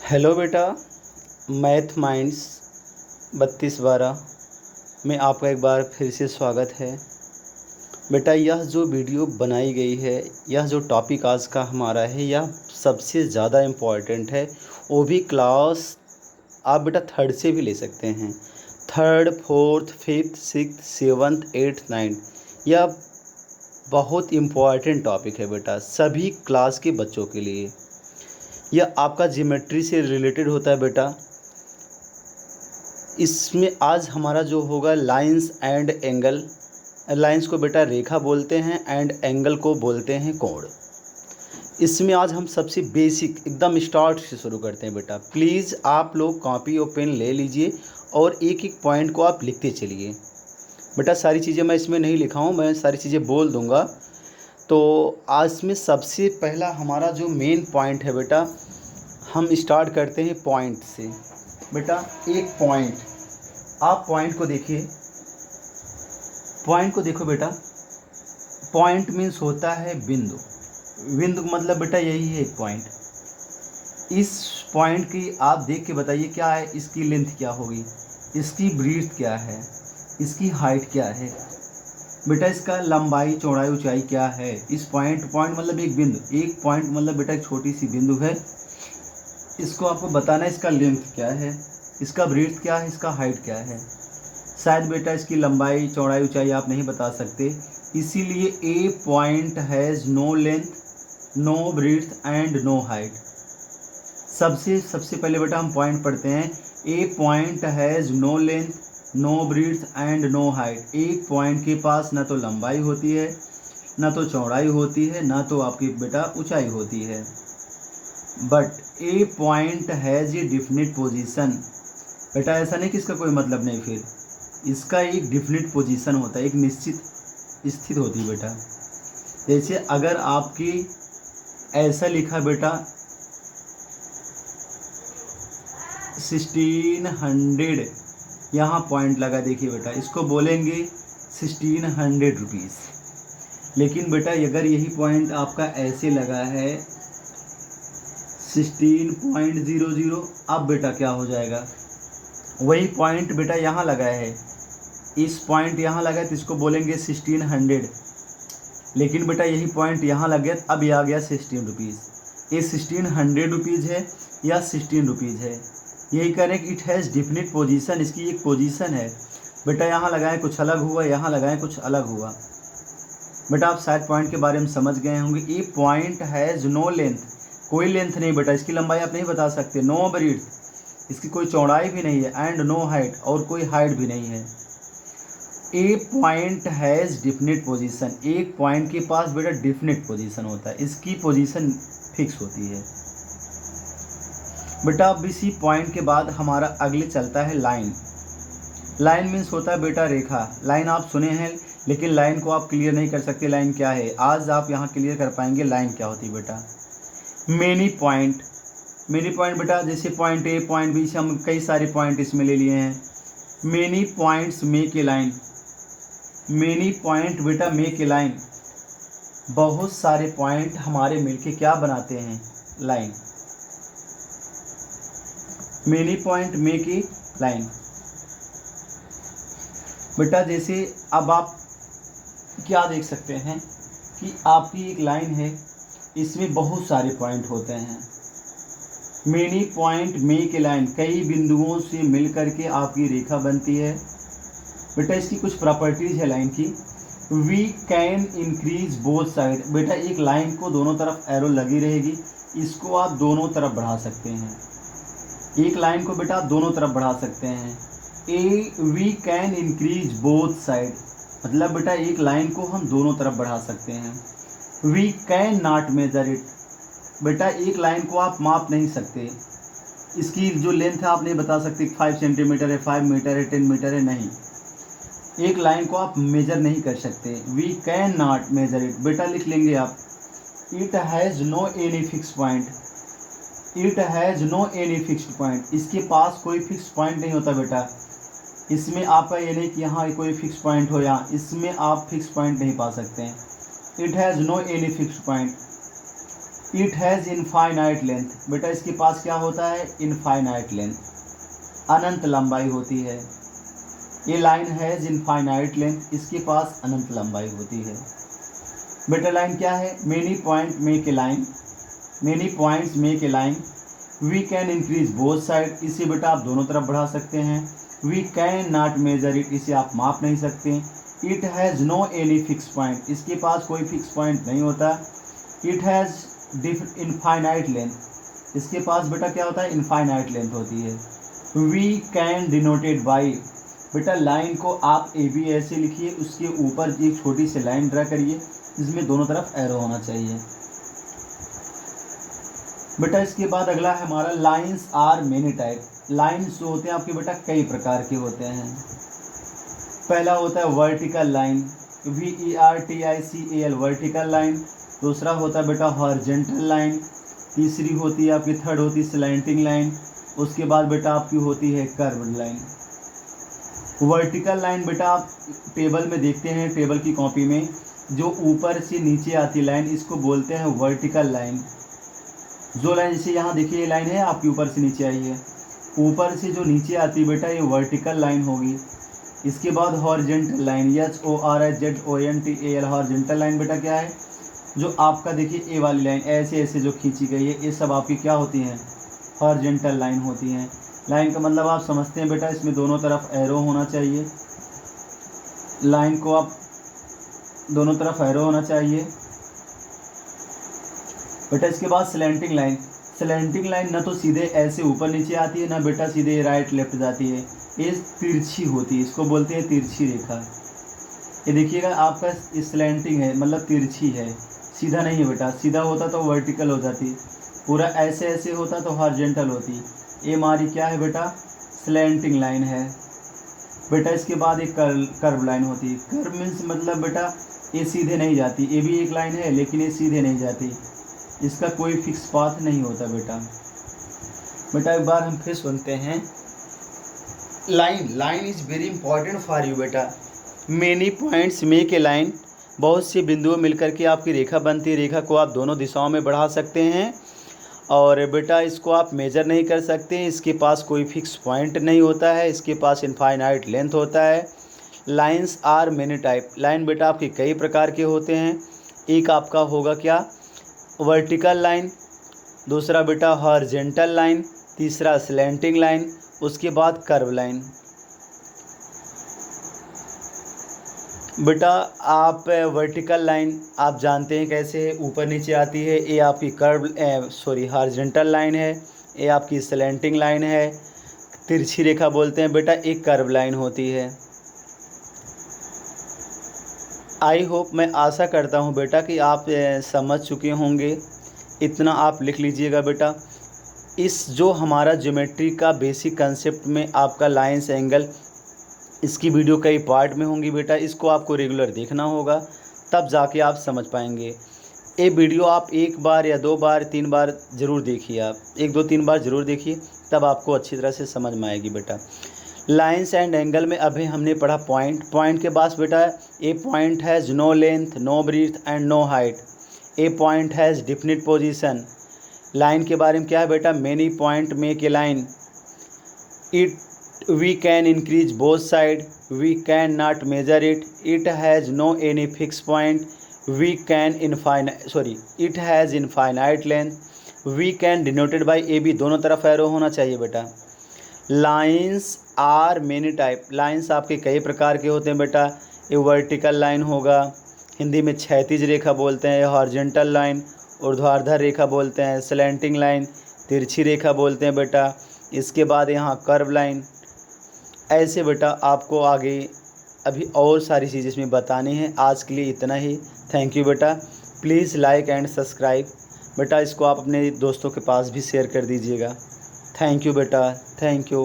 Hello बेटा। Math minds 3212 में आपका एक बार फिर से स्वागत है। बेटा, यह जो वीडियो बनाई गई है, यह जो टॉपिक आज का हमारा है, यह सबसे ज़्यादा इम्पॉर्टेंट है। वो भी क्लास आप बेटा थर्ड से भी ले सकते हैं। Third, fourth, fifth, sixth, seventh, eighth, ninth, यह बहुत इम्पॉर्टेंट टॉपिक है बेटा, सभी क्लास के बच्चों के लिए। यह आपका ज्योमेट्री से रिलेटेड होता है बेटा। इसमें आज हमारा जो होगा लाइंस एंड एंगल। लाइंस को बेटा रेखा बोलते हैं एंड एंगल को बोलते हैं कोण। इसमें आज हम सबसे बेसिक एकदम स्टार्ट से शुरू करते हैं बेटा। प्लीज़ आप लोग कॉपी और पेन ले लीजिए और एक एक पॉइंट को आप लिखते चलिए बेटा। सारी चीज़ें मैं इसमें नहीं लिखा हूँ, मैं सारी चीज़ें बोल दूँगा। तो आज में सबसे पहला हमारा जो मेन पॉइंट है बेटा, हम स्टार्ट करते हैं पॉइंट से। बेटा एक पॉइंट, आप पॉइंट को देखिए, पॉइंट को देखो बेटा। पॉइंट मीन्स होता है बिंदु। बिंदु मतलब बेटा यही है एक पॉइंट। इस पॉइंट की आप देख के बताइए क्या है, इसकी लेंथ क्या होगी, इसकी ब्रीथ क्या है, इसकी हाइट क्या है बेटा, इसका लंबाई चौड़ाई ऊंचाई क्या है। इस पॉइंट मतलब एक बिंदु, एक पॉइंट मतलब बेटा एक छोटी सी बिंदु है। इसको आपको बताना है इसका लेंथ क्या है, इसका ब्रीथ क्या है, इसका हाइट क्या है। शायद बेटा इसकी लंबाई चौड़ाई ऊंचाई आप नहीं बता सकते, इसीलिए a point has no length, no breadth and no height. सबसे पहले बेटा हम पॉइंट पढ़ते हैं। A point has no length, no breadth and no height. एक पॉइंट के पास ना तो लंबाई होती है, ना तो चौड़ाई होती है, ना तो आपकी बेटा ऊंचाई होती है। But A point has a definite position. बेटा ऐसा नहीं कि इसका कोई मतलब नहीं, फिर इसका एक डिफिनिट पोजीशन होता है, एक निश्चित स्थिति होती है बेटा। जैसे अगर आपकी ऐसा लिखा बेटा 1600, यहाँ पॉइंट लगा, देखिए बेटा इसको बोलेंगे 1600 रुपीज़। लेकिन बेटा अगर यही पॉइंट आपका ऐसे लगा है 16.00, अब बेटा क्या हो जाएगा, वही पॉइंट बेटा यहाँ लगा है, इस पॉइंट यहाँ लगा है तो इसको बोलेंगे 1600। लेकिन बेटा यही पॉइंट यहाँ लग गया, अब ये आ गया 16 रुपीज़। ये 1600 रुपीज़ है या 16 रुपीज़ है, यही करें कि इट हैज़ डिफिनिट पोजीशन, इसकी एक पोजीशन है। बेटा यहाँ लगाएं कुछ अलग हुआ, यहाँ लगाएं कुछ अलग हुआ। बेटा आप शायद पॉइंट के बारे में समझ गए होंगे। ये पॉइंट हैज़ नो लेंथ, कोई लेंथ नहीं बेटा, इसकी लंबाई आप नहीं बता सकते। नो ब्रीथ, इसकी कोई चौड़ाई भी नहीं है। एंड नो हाइट, और कोई हाइट भी नहीं है। ए पॉइंट हैज़ डिफिनिट पोजीशन, एक पॉइंट के पास बेटा डिफिनिट पोजीशन होता है, इसकी पोजीशन फिक्स होती है बेटा। अब इसी पॉइंट के बाद हमारा अगले चलता है लाइन। लाइन मीन्स होता है बेटा रेखा। लाइन आप सुने हैं, लेकिन लाइन को आप क्लियर नहीं कर सकते लाइन क्या है। आज आप यहाँ क्लियर कर पाएंगे लाइन क्या होती है बेटा। मेनी पॉइंट, मेनी पॉइंट बेटा जैसे पॉइंट ए, पॉइंट बी से हम कई सारे पॉइंट इसमें ले लिए हैं। Many points make a line. Many point बेटा मेक ए लाइन, बहुत सारे पॉइंट हमारे मिलके क्या बनाते हैं, line. Many point make a line बेटा। जैसे अब आप क्या देख सकते हैं कि आपकी एक लाइन है, इसमें बहुत सारे पॉइंट होते हैं। Many point make a line, कई बिंदुओं से मिल करके आपकी रेखा बनती है बेटा। इसकी कुछ प्रॉपर्टीज है लाइन की। We can increase both side, बेटा एक लाइन को दोनों तरफ एरो लगी रहेगी, इसको आप दोनों तरफ बढ़ा सकते हैं। एक लाइन को बेटा आप दोनों तरफ बढ़ा सकते हैं। We can increase both side, मतलब बेटा एक लाइन को हम दोनों तरफ बढ़ा सकते हैं। We can not measure it, बेटा एक लाइन को आप माप नहीं सकते, इसकी जो लेंथ है आप नहीं बता सकते 5 सेंटीमीटर है, 5 मीटर है, 10 मीटर है, नहीं। एक लाइन को आप मेजर नहीं कर सकते। We can not measure it, बेटा लिख लेंगे आप। It has no any fix point, it has no any fixed point, इसके पास कोई फिक्स पॉइंट नहीं होता बेटा। इसमें आपका ये नहीं कि यहाँ कोई फिक्स पॉइंट हो, यहाँ इसमें आप फिक्स पॉइंट नहीं पा सकते हैं। It has no any fixed point. It has infinite length, बेटा इसके पास क्या होता है, इनफाइनाइट लेंथ, अनंत लंबाई होती है। ये लाइन हैज़ इनफाइनाइट लेंथ, इसके पास अनंत लंबाई होती है। बेटा लाइन क्या है, many point make a line, many points make a line, we can increase both side, इसे बेटा आप दोनों तरफ बढ़ा सकते हैं। We can not measure it, इसे आप माप नहीं सकते। It has no any fix point, इसके पास कोई फिक्स पॉइंट नहीं होता। इट हैज़ इनफाइनाइट लेंथ, इसके पास बेटा क्या होता है, इनफाइनाइट लेंथ होती है। वी कैन डिनोटेड बाई, बेटा लाइन को आप ए बी ऐसे लिखिए, उसके ऊपर एक छोटी सी लाइन ड्रा करिए, इसमें दोनों तरफ एरो होना चाहिए। बेटा इसके बाद अगला है हमारा lines are many type. Lines जो होते हैं आपके बेटा कई प्रकार के होते हैं। पहला होता है vertical line, VERTICAL vertical line. दूसरा होता है बेटा हॉरिजॉन्टल लाइन। तीसरी होती है आपकी, थर्ड होती है स्लैंटिंग लाइन। उसके बाद बेटा आपकी होती है कर्व्ड लाइन। वर्टिकल लाइन बेटा आप टेबल में देखते हैं, टेबल की कॉपी में जो ऊपर से नीचे आती लाइन, इसको बोलते हैं वर्टिकल लाइन। जो लाइन जैसे यहाँ देखिए, ये लाइन है आपकी ऊपर से नीचे आई है, ऊपर से जो नीचे आती है बेटा ये वर्टिकल लाइन होगी। इसके बाद horizontal line, HORIZONTAL horizontal line बेटा क्या है, जो आपका देखिए ए वाली लाइन ऐसे ऐसे जो खींची गई है, ये सब आपकी क्या होती हैं, हॉरिजॉन्टल लाइन होती हैं। लाइन का मतलब आप समझते हैं बेटा, इसमें दोनों तरफ एरो होना चाहिए। लाइन को आप दोनों तरफ एरो होना चाहिए बेटा। इसके बाद स्लैंटिंग लाइन, स्लैंटिंग लाइन ना तो सीधे ऐसे ऊपर नीचे आती है, ना बेटा सीधे राइट लेफ्ट जाती है, ये तिरछी होती है, इसको बोलते हैं तिरछी रेखा। ये देखिएगा आपका स्लैंटिंग है, मतलब तिरछी है, सीधा नहीं है बेटा। सीधा होता तो वर्टिकल हो जाती, पूरा ऐसे ऐसे होता तो हॉरिजॉन्टल होती। ये हमारी क्या है बेटा, स्लैंटिंग लाइन है बेटा। इसके बाद एक कर्व लाइन होती है। कर्व मीन्स मतलब बेटा ये सीधे नहीं जाती, ये भी एक लाइन है लेकिन ये सीधे नहीं जाती, इसका कोई फिक्स पाथ नहीं होता बेटा। बेटा एक बार हम फिर सुनते हैं, line is very important for you बेटा। Many points make a line, बहुत से बिंदुओं मिलकर के आपकी रेखा बनती है। रेखा को आप दोनों दिशाओं में बढ़ा सकते हैं और बेटा इसको आप मेजर नहीं कर सकते, इसके पास कोई फिक्स पॉइंट नहीं होता है, इसके पास इनफाइनाइट लेंथ होता है। Lines are many type, line बेटा आपके कई प्रकार के होते हैं। एक आपका होगा क्या, वर्टिकल लाइन। दूसरा बेटा हॉरिजॉन्टल लाइन। तीसरा स्लैंटिंग लाइन। उसके बाद कर्व लाइन। बेटा आप वर्टिकल लाइन आप जानते हैं कैसे है, ऊपर नीचे आती है, ये आपकी हॉरिजॉन्टल लाइन है, ये आपकी स्लैंटिंग लाइन है, तिरछी रेखा बोलते हैं बेटा, एक कर्व लाइन होती है। आई होप, मैं आशा करता हूँ बेटा कि आप समझ चुके होंगे। इतना आप लिख लीजिएगा बेटा। इस जो हमारा ज्योमेट्री का बेसिक कंसेप्ट में आपका लाइंस एंगल, इसकी वीडियो कई पार्ट में होंगी बेटा, इसको आपको रेगुलर देखना होगा, तब जाके आप समझ पाएंगे। ये वीडियो आप एक बार या दो बार तीन बार ज़रूर देखिए, आप 1-2-3 बार ज़रूर देखिए, तब आपको अच्छी तरह से समझ में आएगी बेटा। लाइंस एंड एंगल में अभी हमने पढ़ा पॉइंट के पास बेटा, a point has no length, no breadth and no height. A point has definite position. Line के बारे में क्या है बेटा, many point make a line. We can increase both side, we can not measure it, it has no any fix point, it has infinite length, we can denoted by A B, दोनों तरफ arrow होना चाहिए बेटा। Lines are many type, lines आपके कई प्रकार के होते हैं बेटा। ये वर्टिकल लाइन होगा, हिंदी में क्षैतिज रेखा बोलते हैं, हॉरिजॉन्टल लाइन ऊर्ध्वाधर रेखा बोलते हैं, स्लैंटिंग लाइन तिरछी रेखा बोलते हैं बेटा। इसके बाद यहाँ कर्व लाइन। ऐसे बेटा आपको आगे अभी और सारी चीज़ें इसमें बतानी है। आज के लिए इतना ही। थैंक यू बेटा। प्लीज़ लाइक एंड सब्सक्राइब बेटा, इसको आप अपने दोस्तों के पास भी शेयर कर दीजिएगा। थैंक यू बेटा, थैंक यू।